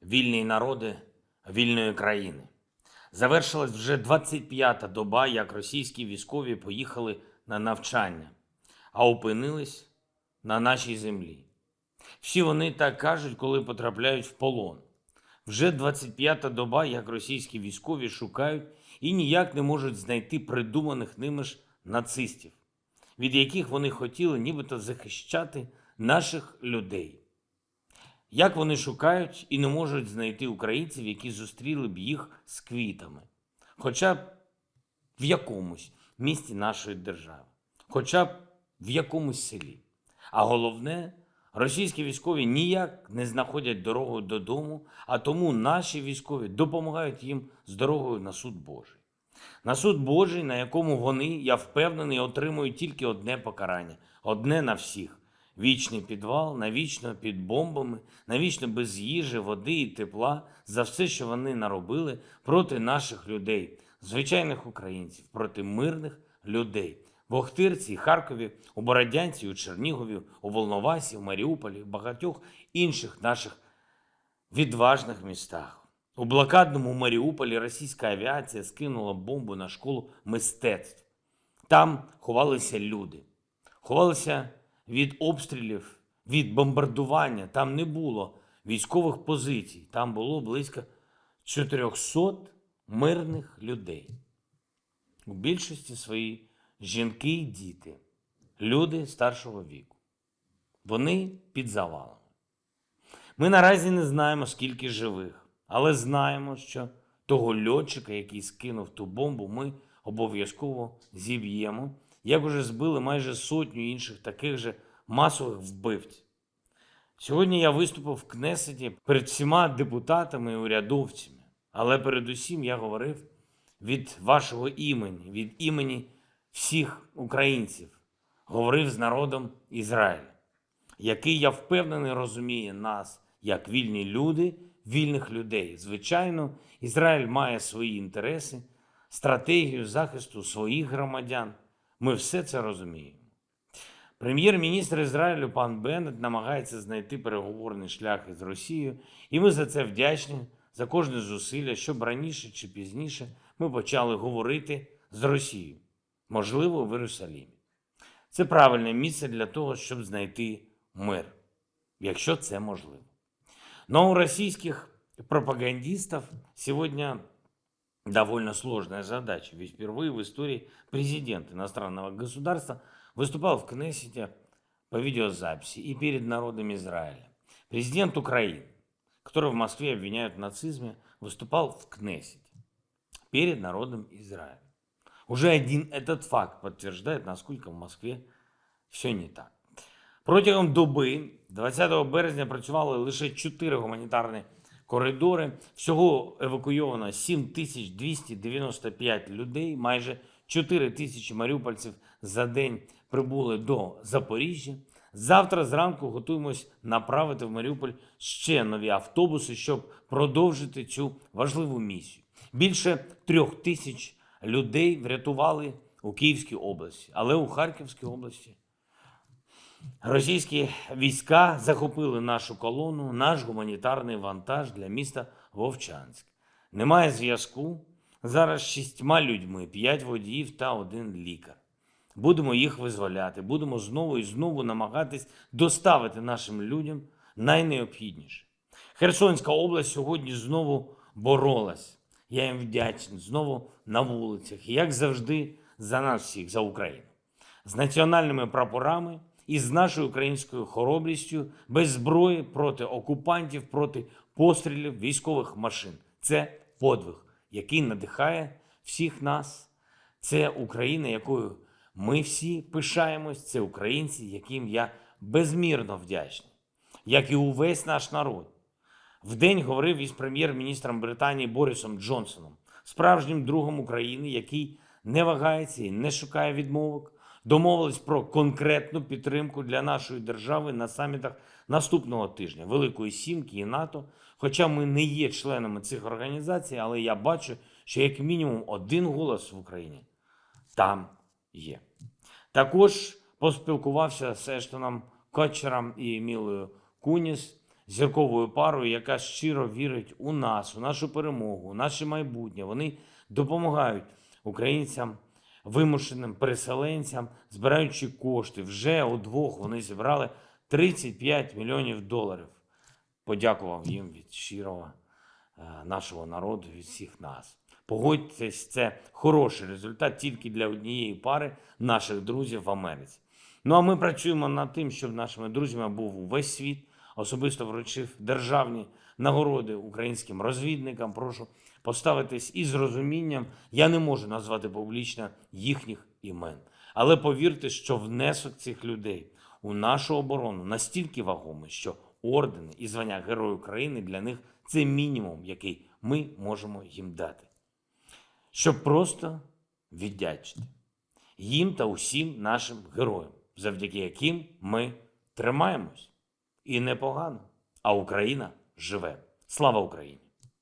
вільні народи вільної країни. Завершилась вже 25-та доба, як російські військові поїхали на навчання, а опинились на нашій землі. Всі вони так кажуть, коли потрапляють в полон. Вже 25-та доба, як російські військові шукають і ніяк не можуть знайти придуманих ними ж нацистів, від яких вони хотіли нібито захищати наших людей. Як вони шукають і не можуть знайти українців, які зустріли б їх з квітами, хоча б в якомусь місті нашої держави, хоча б в якомусь селі. А головне, російські військові ніяк не знаходять дорогу додому, а тому наші військові допомагають їм з дорогою на суд Божий. На суд Божий, на якому вони, я впевнений, отримують тільки одне покарання, одне на всіх. Вічний підвал, навічно під бомбами, навічно без їжі, води і тепла за все, що вони наробили проти наших людей, звичайних українців, проти мирних людей. В Охтирці, Харкові, у Бородянці, у Чернігові, у Волновасі, у Маріуполі, в багатьох інших наших відважних містах. У блокадному Маріуполі російська авіація скинула бомбу на школу мистецтв. Там ховалися люди. Ховалися від обстрілів, від бомбардування. Там не було військових позицій. Там було близько 400 мирних людей. У більшості своїй жінки і діти, люди старшого віку. Вони під завалами. Ми наразі не знаємо, скільки живих, але знаємо, що того льотчика, який скинув ту бомбу, ми обов'язково зіб'ємо, як уже збили майже сотню інших таких же масових вбивців. Сьогодні я виступив в Кнесеті перед всіма депутатами і урядовцями, але передусім я говорив від вашого імені, від імені всіх українців, говорив з народом Ізраїля, який, я впевнений, розуміє нас як вільні люди, вільних людей. Звичайно, Ізраїль має свої інтереси, стратегію захисту своїх громадян. Ми все це розуміємо. Прем'єр-міністр Ізраїлю пан Беннет намагається знайти переговорний шлях із Росією, і ми за це вдячні, за кожне зусилля, щоб раніше чи пізніше ми почали говорити з Росією, можливо, в Єрусалимі. Це правильне місце для того, щоб знайти мир, якщо це можливо. Но у российских пропагандистов сегодня довольно сложная задача, ведь впервые в истории президент иностранного государства выступал в Кнессете по видеозаписи и перед народом Израиля. Президент Украины, которого в Москве обвиняют в нацизме, выступал в Кнессете перед народом Израиля. Уже один этот факт подтверждает, насколько в Москве все не так. Протягом доби 20 березня працювали лише 4 гуманітарні коридори. Всього евакуйовано 7295 людей, майже 4 тисячі маріупольців за день прибули до Запоріжжя. Завтра зранку готуємось направити в Маріуполь ще нові автобуси, щоб продовжити цю важливу місію. Більше 3000 людей врятували у Київській області, але у Харківській області російські війська захопили нашу колону, наш гуманітарний вантаж для міста Вовчанськ. Немає зв'язку. Зараз 6 людьми, 5 водіїв та 1 лікар. Будемо їх визволяти, будемо знову і знову намагатись доставити нашим людям найнеобхідніше. Херсонська область сьогодні знову боролась. Я їм вдячний, знову на вулицях. І, як завжди, за нас всіх, за Україну. З національними прапорами і з нашою українською хоробрістю, без зброї, проти окупантів, проти пострілів військових машин. Це подвиг, який надихає всіх нас. Це Україна, якою ми всі пишаємось. Це українці, яким я безмірно вдячний. Як і увесь наш народ. Вдень говорив із прем'єр-міністром Британії Борисом Джонсоном, справжнім другом України, який не вагається і не шукає відмовок. Домовились про конкретну підтримку для нашої держави на самітах наступного тижня Великої Сімки і НАТО. Хоча ми не є членами цих організацій, але я бачу, що як мінімум один голос в Україні там є. Також поспілкувався з Ештоном Котчером і Мілою Куніс. зірковою парою, яка щиро вірить у нас, у нашу перемогу, у наше майбутнє. Вони допомагають українцям, вимушеним переселенцям, збираючи кошти. Вже удвох вони зібрали 35 мільйонів доларів. Подякував їм від щирого нашого народу, від всіх нас. Погодьтесь, це хороший результат тільки для однієї пари наших друзів в Америці. Ну а ми працюємо над тим, щоб нашими друзями був увесь світ. Особисто вручив державні нагороди українським розвідникам. Прошу поставитись із розумінням. Я не можу назвати публічно їхніх імен. Але повірте, що внесок цих людей у нашу оборону настільки вагомий, що ордени і звання Герою України для них – це мінімум, який ми можемо їм дати. Щоб просто віддячити їм та усім нашим героям, завдяки яким ми тримаємось. І непогано. А Україна живе. Слава Україні!